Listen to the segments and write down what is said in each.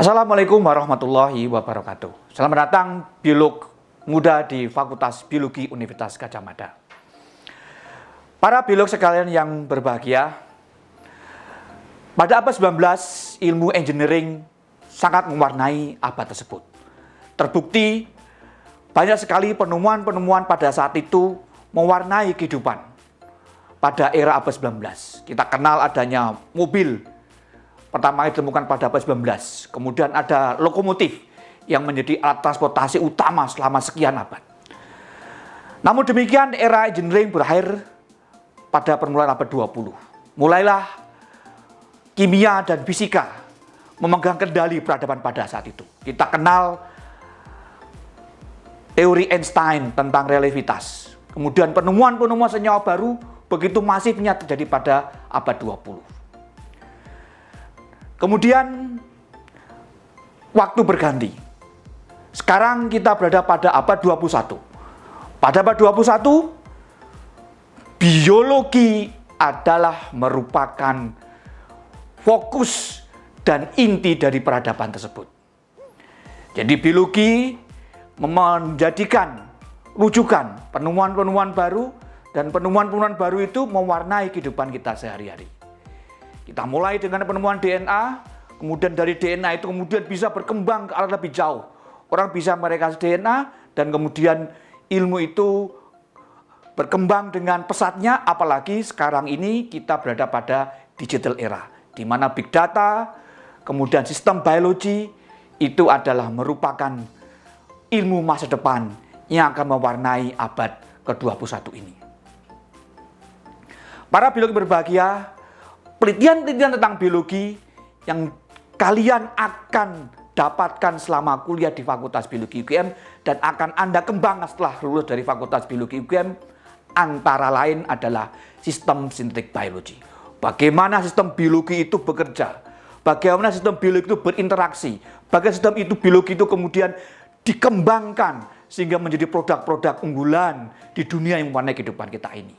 Assalamualaikum warahmatullahi wabarakatuh. Selamat datang biolog muda di Fakultas Biologi Universitas Gadjah Mada. Para biolog sekalian yang berbahagia, pada abad 19 ilmu engineering sangat mewarnai abad tersebut. Terbukti banyak sekali penemuan-penemuan pada saat itu mewarnai kehidupan. Pada era abad 19, kita kenal adanya mobil. Pertama ditemukan pada abad 19. Kemudian ada lokomotif yang menjadi alat transportasi utama selama sekian abad. Namun demikian era engineering berakhir pada permulaan abad 20. Mulailah kimia dan fisika memegang kendali peradaban pada saat itu. Kita kenal teori Einstein tentang relativitas. Kemudian penemuan-penemuan senyawa baru begitu masifnya terjadi pada abad 20. Kemudian waktu berganti. Sekarang kita berada pada abad 21. Pada abad 21, biologi adalah merupakan fokus dan inti dari peradaban tersebut. Jadi biologi menjadikan rujukan penemuan-penemuan baru, dan penemuan-penemuan baru itu mewarnai kehidupan kita sehari-hari. Kita mulai dengan penemuan DNA, kemudian dari DNA itu kemudian bisa berkembang ke arah lebih jauh. Orang bisa merekayasa DNA, dan kemudian ilmu itu berkembang dengan pesatnya, apalagi sekarang ini kita berada pada digital era, di mana big data, kemudian sistem biologi, itu adalah merupakan ilmu masa depan yang akan mewarnai abad ke-21 ini. Para biologi berbahagia, penelitian-penelitian tentang biologi yang kalian akan dapatkan selama kuliah di Fakultas Biologi UGM dan akan Anda kembangkan setelah lulus dari Fakultas Biologi UGM, antara lain adalah sistem synthetic biology. Bagaimana sistem biologi itu bekerja, bagaimana sistem biologi itu berinteraksi, bagaimana sistem itu biologi itu kemudian dikembangkan sehingga menjadi produk-produk unggulan di dunia yang mewarnai kehidupan kita ini.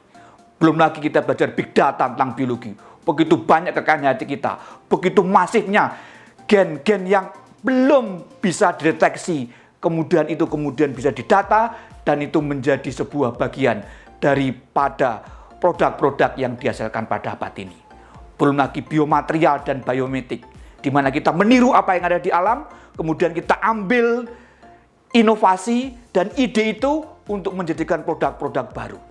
Belum lagi kita belajar big data tentang biologi. Begitu banyak kekayaan hati kita, begitu masifnya gen-gen yang belum bisa dideteksi, kemudian bisa didata, dan itu menjadi sebuah bagian daripada produk-produk yang dihasilkan pada abad ini. Belum lagi biomaterial dan biometik, di mana kita meniru apa yang ada di alam, kemudian kita ambil inovasi dan ide itu untuk menjadikan produk-produk baru.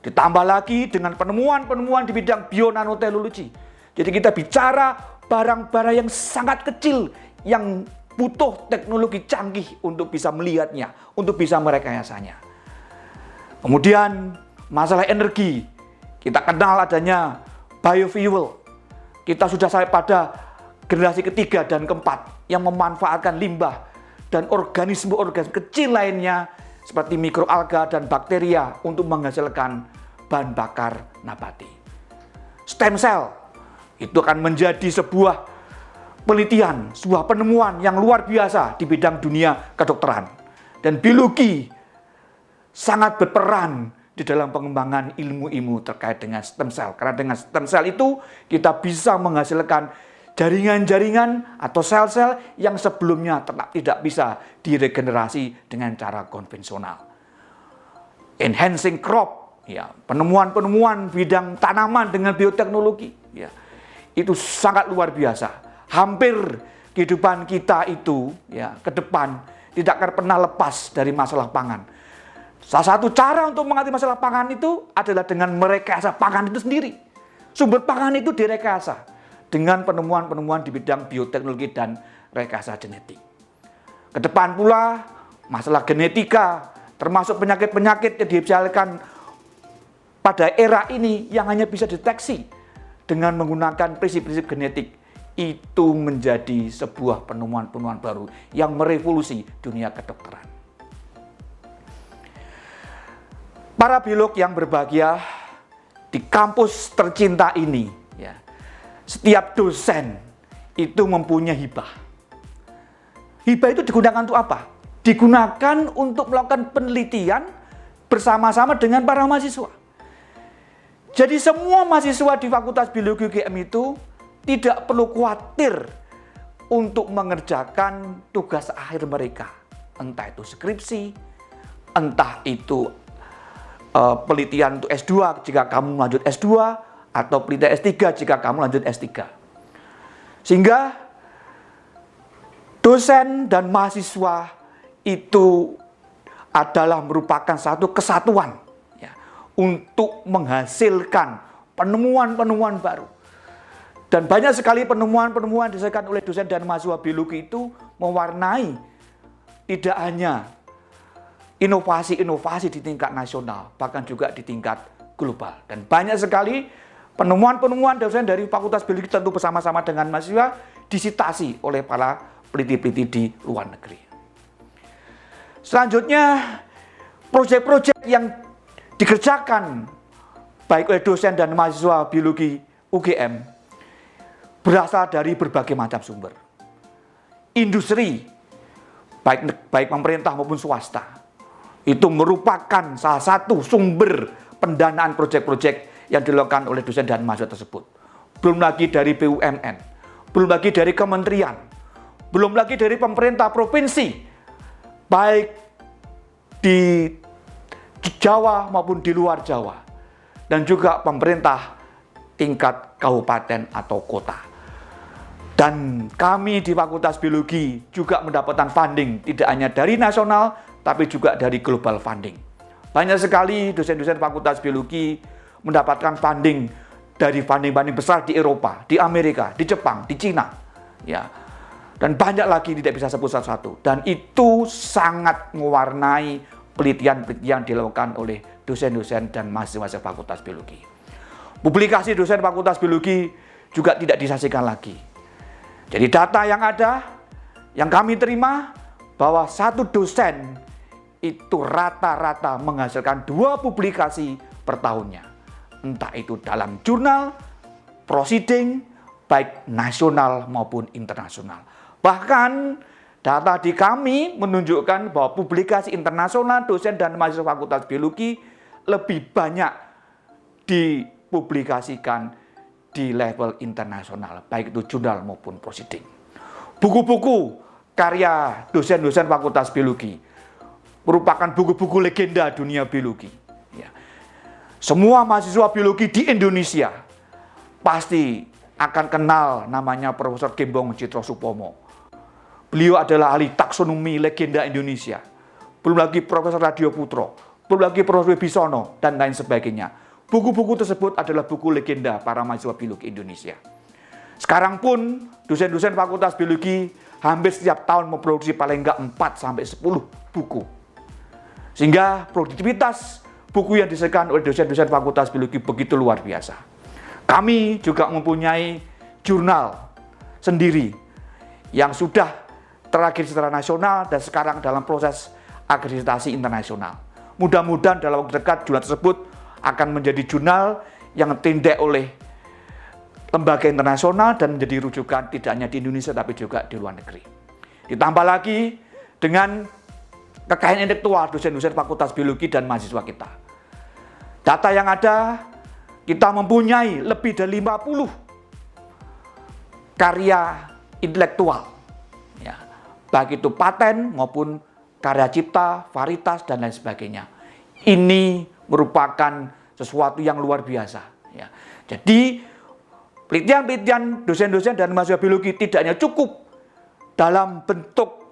Ditambah lagi dengan penemuan-penemuan di bidang bionanoteknologi. Jadi kita bicara barang-barang yang sangat kecil yang butuh teknologi canggih untuk bisa melihatnya, untuk bisa merekayasanya. Kemudian masalah energi. Kita kenal adanya biofuel. Kita sudah sampai pada generasi ketiga dan keempat yang memanfaatkan limbah dan organisme-organisme kecil lainnya seperti mikroalga dan bakteria untuk menghasilkan bahan bakar nabati. Stem cell itu akan menjadi sebuah penelitian, sebuah penemuan yang luar biasa di bidang dunia kedokteran. Dan biologi sangat berperan di dalam pengembangan ilmu-ilmu terkait dengan stem cell. Karena dengan stem cell itu kita bisa menghasilkan jaringan-jaringan atau sel-sel yang sebelumnya tidak bisa diregenerasi dengan cara konvensional. Enhancing crop, ya, penemuan-penemuan bidang tanaman dengan bioteknologi, ya, itu sangat luar biasa. Hampir kehidupan kita itu, ya, ke depan tidak akan pernah lepas dari masalah pangan. Salah satu cara untuk mengatasi masalah pangan itu adalah dengan merekayasa pangan itu sendiri. Sumber pangan itu direkayasa dengan penemuan-penemuan di bidang bioteknologi dan rekayasa genetik. Ke depan pula masalah genetika, termasuk penyakit-penyakit yang dihasilkan pada era ini yang hanya bisa deteksi dengan menggunakan prinsip-prinsip genetik, itu menjadi sebuah penemuan-penemuan baru yang merevolusi dunia kedokteran. Para biolog yang berbahagia, di kampus tercinta ini, ya, setiap dosen itu mempunyai hibah. Hibah itu digunakan untuk apa? Digunakan untuk melakukan penelitian bersama-sama dengan para mahasiswa. Jadi semua mahasiswa di Fakultas Biologi UGM itu tidak perlu khawatir untuk mengerjakan tugas akhir mereka. Entah itu skripsi, entah itu penelitian untuk S2 jika kamu lanjut S2, atau penelitian S3 jika kamu lanjut S3. Sehingga dosen dan mahasiswa itu adalah merupakan satu kesatuan ya, untuk menghasilkan penemuan-penemuan baru. Dan banyak sekali penemuan-penemuan dihasilkan oleh dosen dan mahasiswa biologi itu mewarnai tidak hanya inovasi-inovasi di tingkat nasional, bahkan juga di tingkat global. Dan banyak sekali penemuan-penemuan dosen dari Fakultas Biologi tentu bersama-sama dengan mahasiswa disitasi oleh para peneliti-peneliti di luar negeri. Selanjutnya, proyek-proyek yang dikerjakan baik oleh dosen dan mahasiswa biologi UGM berasal dari berbagai macam sumber. Industri, baik pemerintah maupun swasta, itu merupakan salah satu sumber pendanaan proyek-proyek yang dilakukan oleh dosen dan mahasiswa tersebut. Belum lagi dari BUMN, belum lagi dari kementerian, belum lagi dari pemerintah provinsi, baik di Jawa maupun di luar Jawa, dan juga pemerintah tingkat kabupaten atau kota. Dan kami di Fakultas Biologi juga mendapatkan funding tidak hanya dari nasional, tapi juga dari global funding. Banyak sekali dosen-dosen Fakultas Biologi mendapatkan funding dari funding-funding besar di Eropa, di Amerika, di Jepang, di Cina, ya. Dan banyak lagi tidak bisa sebut satu-satu. Dan itu sangat mewarnai penelitian-penelitian yang dilakukan oleh dosen-dosen dan mahasiswa Fakultas Biologi. Publikasi dosen Fakultas Biologi juga tidak disaksikan lagi. Jadi data yang ada, yang kami terima, bahwa satu dosen itu rata-rata menghasilkan 2 publikasi per tahunnya. Entah itu dalam jurnal, proceeding, baik nasional maupun internasional. Bahkan data di kami menunjukkan bahwa publikasi internasional dosen dan mahasiswa Fakultas Biologi lebih banyak dipublikasikan di level internasional, baik itu jurnal maupun proceeding. Buku-buku karya dosen-dosen Fakultas Biologi merupakan buku-buku legenda dunia biologi. Ya. Semua mahasiswa biologi di Indonesia pasti akan kenal namanya Profesor Gembong Citrosupomo. Beliau adalah ahli taksonomi legenda Indonesia. Belum lagi Profesor Radio Putro, belum lagi Profesor Wibisono, dan lain sebagainya. Buku-buku tersebut adalah buku legenda para mahasiswa biologi Indonesia. Sekarang pun dosen-dosen Fakultas Biologi hampir setiap tahun memproduksi paling enggak 4-10 buku. Sehingga produktivitas buku yang dihasilkan oleh dosen-dosen Fakultas Biologi begitu luar biasa. Kami juga mempunyai jurnal sendiri yang sudah terakhir secara nasional dan sekarang dalam proses akreditasi internasional. Mudah-mudahan dalam waktu dekat jurnal tersebut akan menjadi jurnal yang tindak oleh lembaga internasional dan menjadi rujukan tidak hanya di Indonesia tapi juga di luar negeri. Ditambah lagi dengan kekayaan intelektual dosen-dosen Fakultas Biologi dan mahasiswa kita. Data yang ada, kita mempunyai lebih dari 50 karya intelektual. Ya, baik itu paten maupun karya cipta, varietas, dan lain sebagainya. Ini merupakan sesuatu yang luar biasa. Ya. Jadi, penelitian-penelitian dosen-dosen dan mahasiswa biologi tidak hanya cukup dalam bentuk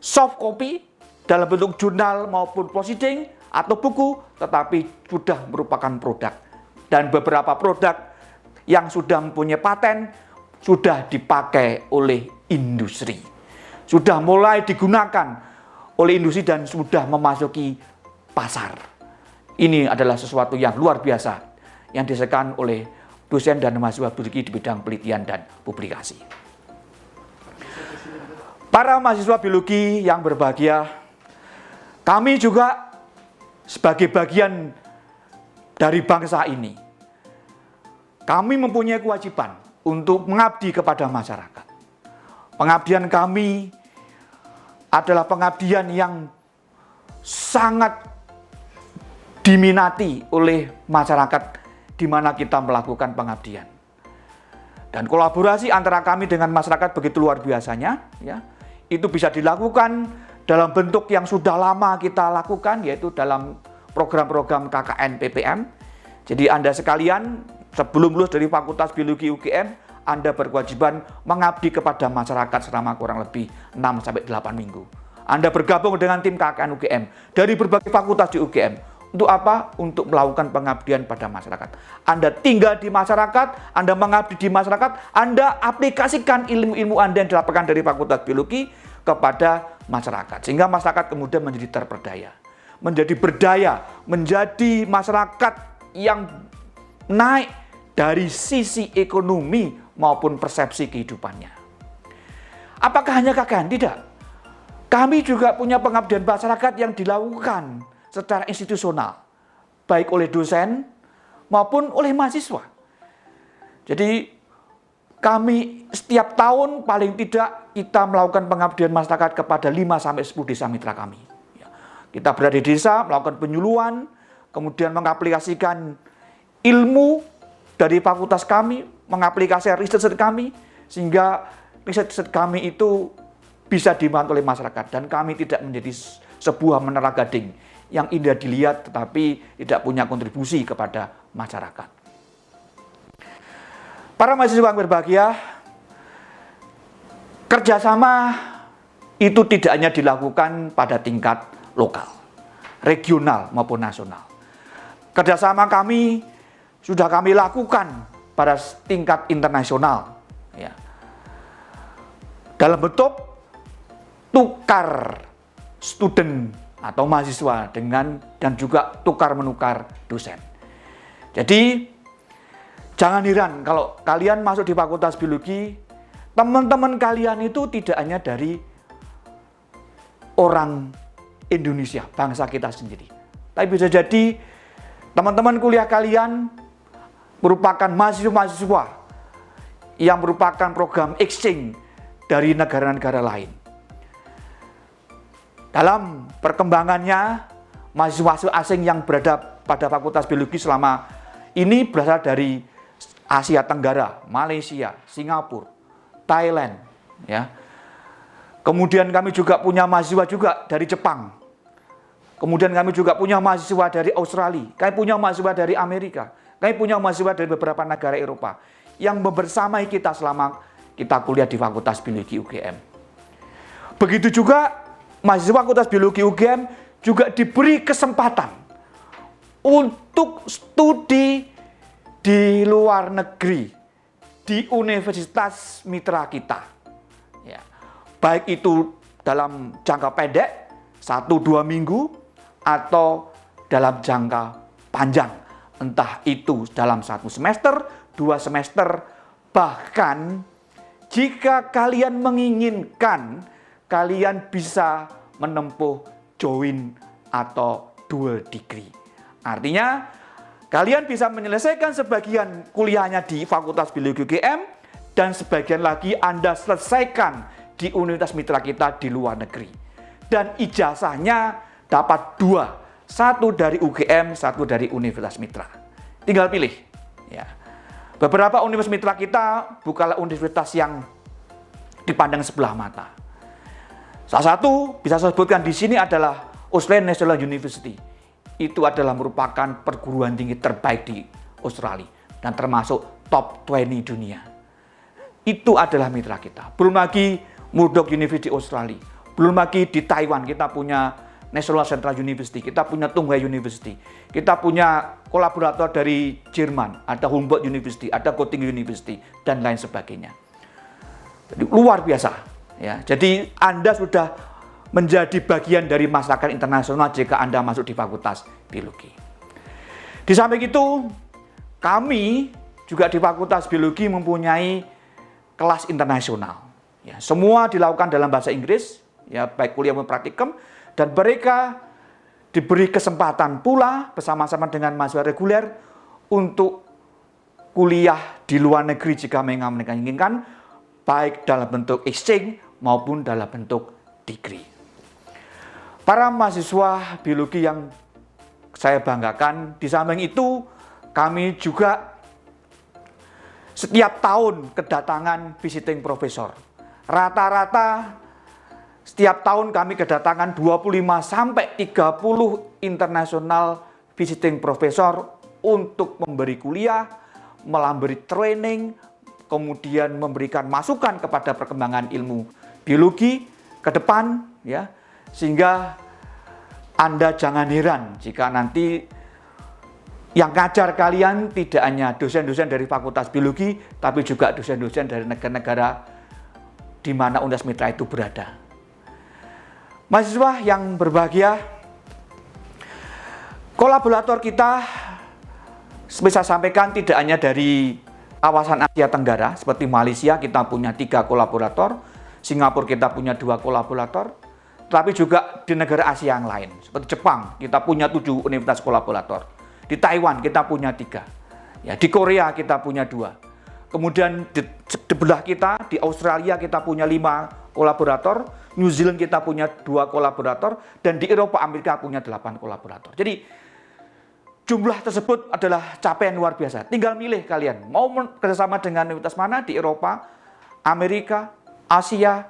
soft copy, dalam bentuk jurnal maupun proceeding atau buku, tetapi sudah merupakan produk. Dan beberapa produk yang sudah mempunyai paten sudah dipakai oleh industri. Sudah mulai digunakan oleh industri dan sudah memasuki pasar. Ini adalah sesuatu yang luar biasa yang dihasilkan oleh dosen dan mahasiswa biologi di bidang penelitian dan publikasi. Para mahasiswa biologi yang berbahagia, kami juga sebagai bagian dari bangsa ini, kami mempunyai kewajiban untuk mengabdi kepada masyarakat. Pengabdian kami adalah pengabdian yang sangat diminati oleh masyarakat di mana kita melakukan pengabdian. Dan kolaborasi antara kami dengan masyarakat begitu luar biasanya, ya. Itu bisa dilakukan dalam bentuk yang sudah lama kita lakukan, yaitu dalam program-program KKN PPM. Jadi Anda sekalian, sebelum lulus dari Fakultas Biologi UGM, Anda berkewajiban mengabdi kepada masyarakat selama kurang lebih 6-8 minggu. Anda bergabung dengan tim KKN UGM dari berbagai fakultas di UGM. Untuk apa? Untuk melakukan pengabdian pada masyarakat. Anda tinggal di masyarakat, Anda mengabdi di masyarakat, Anda aplikasikan ilmu-ilmu Anda yang didapatkan dari Fakultas Biologi kepada masyarakat. Sehingga masyarakat kemudian menjadi terperdaya. Menjadi berdaya, menjadi masyarakat yang naik dari sisi ekonomi maupun persepsi kehidupannya. Apakah hanya KKN? Tidak. Kami juga punya pengabdian masyarakat yang dilakukan secara institusional, baik oleh dosen maupun oleh mahasiswa. Jadi kami setiap tahun paling tidak kita melakukan pengabdian masyarakat kepada 5-10 desa mitra kami. Kita berada di desa, melakukan penyuluhan, kemudian mengaplikasikan ilmu dari fakultas kami, mengaplikasikan riset kami, sehingga riset kami itu bisa dibantu oleh masyarakat. Dan kami tidak menjadi sebuah menara gading yang indah dilihat tetapi tidak punya kontribusi kepada masyarakat. Para mahasiswa yang berbahagia, kerjasama itu tidak hanya dilakukan pada tingkat lokal, regional maupun nasional. Kerjasama kami sudah kami lakukan pada tingkat internasional, ya. Dalam bentuk tukar student atau mahasiswa dengan dan juga tukar menukar dosen. Jadi jangan heran kalau kalian masuk di Fakultas Biologi, teman-teman kalian itu tidak hanya dari orang Indonesia, bangsa kita sendiri. Tapi bisa jadi teman-teman kuliah kalian merupakan mahasiswa-mahasiswa yang merupakan program exchange dari negara-negara lain. Dalam perkembangannya, mahasiswa asing yang berada pada Fakultas Biologi selama ini berasal dari Asia Tenggara, Malaysia, Singapura, Thailand, ya. Kemudian kami juga punya mahasiswa juga dari Jepang. Kemudian kami juga punya mahasiswa dari Australia, kami punya mahasiswa dari Amerika, kami punya mahasiswa dari beberapa negara Eropa yang membersamai kita selama kita kuliah di Fakultas Biologi UGM. Begitu juga mahasiswa Fakultas Biologi UGM juga diberi kesempatan untuk studi di luar negeri, di universitas mitra kita. Ya. Baik itu dalam jangka pendek, 1-2 minggu, atau dalam jangka panjang. Entah itu dalam 1 semester, 2 semester, bahkan jika kalian menginginkan, kalian bisa menempuh join atau dual degree. Artinya, kalian bisa menyelesaikan sebagian kuliahnya di Fakultas Biologi UGM dan sebagian lagi Anda selesaikan di universitas mitra kita di luar negeri. Dan ijazahnya dapat 2, 1 dari UGM, 1 dari universitas mitra. Tinggal pilih. Ya. Beberapa universitas mitra kita bukanlah universitas yang dipandang sebelah mata. Salah satu bisa saya sebutkan di sini adalah Australian National University. Itu adalah merupakan perguruan tinggi terbaik di Australia dan termasuk top 20 dunia. Itu adalah mitra kita. Belum lagi Murdoch University Australia. Belum lagi di Taiwan kita punya National Central University, kita punya Tsinghua University, kita punya kolaborator dari Jerman, ada Humboldt University, ada Göttingen University, dan lain sebagainya. Jadi luar biasa. Ya, jadi Anda sudah menjadi bagian dari masyarakat internasional jika Anda masuk di Fakultas Biologi. Di samping itu, kami juga di Fakultas Biologi mempunyai kelas internasional. Ya, semua dilakukan dalam bahasa Inggris, ya, baik kuliah maupun praktikum, dan mereka diberi kesempatan pula bersama-sama dengan mahasiswa reguler untuk kuliah di luar negeri jika mereka inginkan, baik dalam bentuk exchange maupun dalam bentuk degree. Para mahasiswa biologi yang saya banggakan, di samping itu kami juga setiap tahun kedatangan visiting professor. Rata-rata setiap tahun kami kedatangan 25 sampai 30 internasional visiting professor untuk memberi kuliah, memberi training, kemudian memberikan masukan kepada perkembangan ilmu biologi ke depan, ya. Sehingga Anda jangan heran jika nanti yang ngajar kalian tidak hanya dosen-dosen dari Fakultas Biologi, tapi juga dosen-dosen dari negara-negara di mana Universitas Mitra itu berada. Mahasiswa yang berbahagia, kolaborator kita, seperti saya sampaikan, tidak hanya dari kawasan Asia Tenggara, seperti Malaysia kita punya 3 kolaborator, Singapura kita punya 2 kolaborator, tapi juga di negara Asia yang lain, seperti Jepang kita punya 7 universitas kolaborator. Di Taiwan kita punya 3, ya, di Korea kita punya 2. Kemudian di sebelah kita, di Australia kita punya 5 kolaborator, New Zealand kita punya 2 kolaborator, dan di Eropa, Amerika punya 8 kolaborator. Jadi jumlah tersebut adalah capaian luar biasa. Tinggal milih kalian, mau kerjasama dengan universitas mana di Eropa, Amerika, Asia,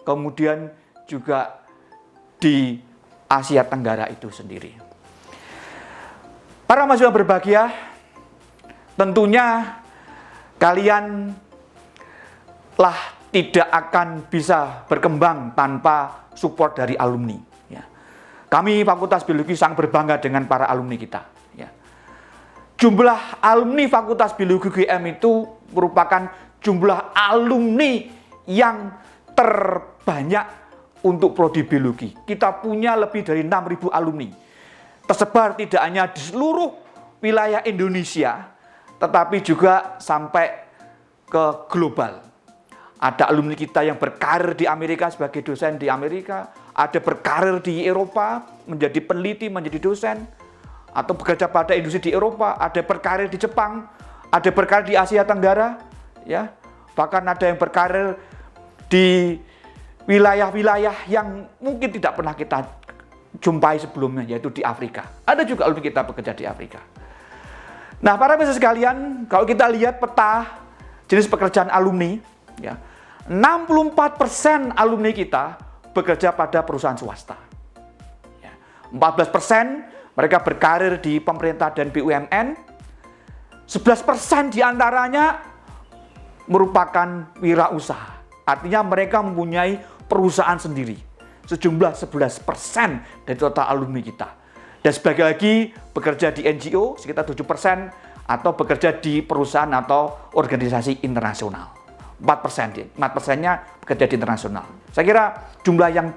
kemudian juga di Asia Tenggara itu sendiri. Para mahasiswa berbahagia, tentunya kalian tidak akan bisa berkembang tanpa support dari alumni. Ya. Kami Fakultas Biologi sangat berbangga dengan para alumni kita. Ya. Jumlah alumni Fakultas Biologi UGM itu merupakan jumlah alumni yang terbanyak untuk prodi biologi. Kita punya lebih dari 6.000 alumni. Tersebar tidak hanya di seluruh wilayah Indonesia, tetapi juga sampai ke global. Ada alumni kita yang berkarir di Amerika sebagai dosen di Amerika, ada berkarir di Eropa menjadi peneliti, menjadi dosen, atau bekerja pada industri di Eropa, ada berkarir di Jepang, ada berkarir di Asia Tenggara, ya. Bahkan ada yang berkarir di wilayah-wilayah yang mungkin tidak pernah kita jumpai sebelumnya, yaitu di Afrika. Ada juga alumni kita bekerja di Afrika. Nah, para mahasiswa sekalian, kalau kita lihat peta jenis pekerjaan alumni, ya, 64% alumni kita bekerja pada perusahaan swasta. Ya, 14% mereka berkarir di pemerintah dan BUMN. 11% diantaranya merupakan wirausaha. Artinya mereka mempunyai perusahaan sendiri. Sejumlah 11% dari total alumni kita. Dan sebagai lagi bekerja di NGO sekitar 7%, atau bekerja di perusahaan atau organisasi internasional. 4%-nya bekerja di internasional. Saya kira jumlah yang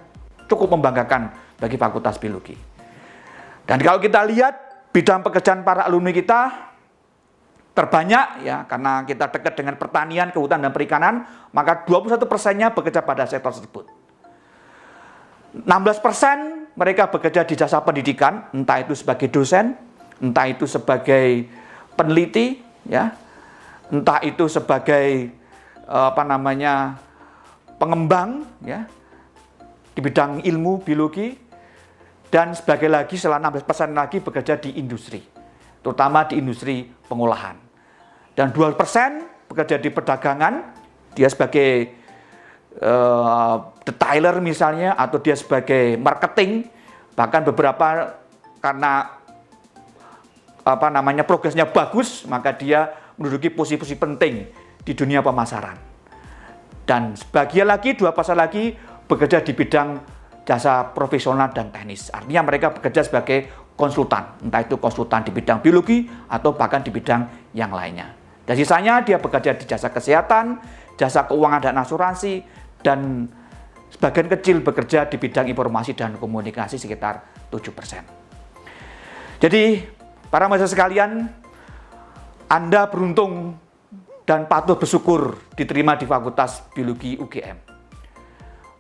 cukup membanggakan bagi Fakultas Biologi. Dan kalau kita lihat bidang pekerjaan para alumni kita terbanyak, ya, karena kita dekat dengan pertanian, kehutanan dan perikanan, maka 21%-nya bekerja pada sektor tersebut. 16% mereka bekerja di jasa pendidikan, entah itu sebagai dosen, entah itu sebagai peneliti, ya, entah itu sebagai pengembang, ya, di bidang ilmu biologi, dan sebagai lagi setelah 16% lagi bekerja di industri, terutama di industri pengolahan. Dan 2% bekerja di perdagangan, dia sebagai detailer misalnya, atau dia sebagai marketing, bahkan beberapa karena progresnya bagus, maka dia menduduki posisi-posisi penting di dunia pemasaran. Dan sebagian lagi, 2% lagi bekerja di bidang jasa profesional dan teknis. Artinya mereka bekerja sebagai konsultan, entah itu konsultan di bidang biologi atau bahkan di bidang yang lainnya. Dan sisanya dia bekerja di jasa kesehatan, jasa keuangan dan asuransi, dan sebagian kecil bekerja di bidang informasi dan komunikasi sekitar 7%. Jadi, para mahasiswa sekalian, Anda beruntung dan patut bersyukur diterima di Fakultas Biologi UGM.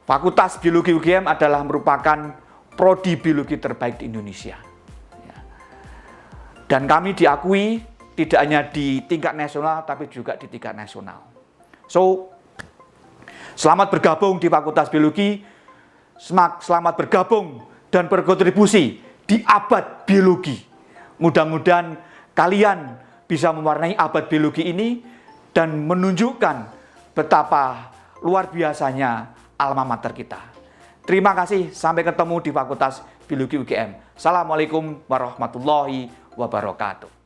Fakultas Biologi UGM adalah merupakan prodi biologi terbaik di Indonesia. Dan kami diakui tidak hanya di tingkat nasional, tapi juga di tingkat nasional. So, selamat bergabung di Fakultas Biologi, selamat bergabung dan berkontribusi di abad biologi. Mudah-mudahan kalian bisa mewarnai abad biologi ini dan menunjukkan betapa luar biasanya alma mater kita. Terima kasih, sampai ketemu di Fakultas Biologi UGM. Assalamualaikum warahmatullahi wabarakatuh.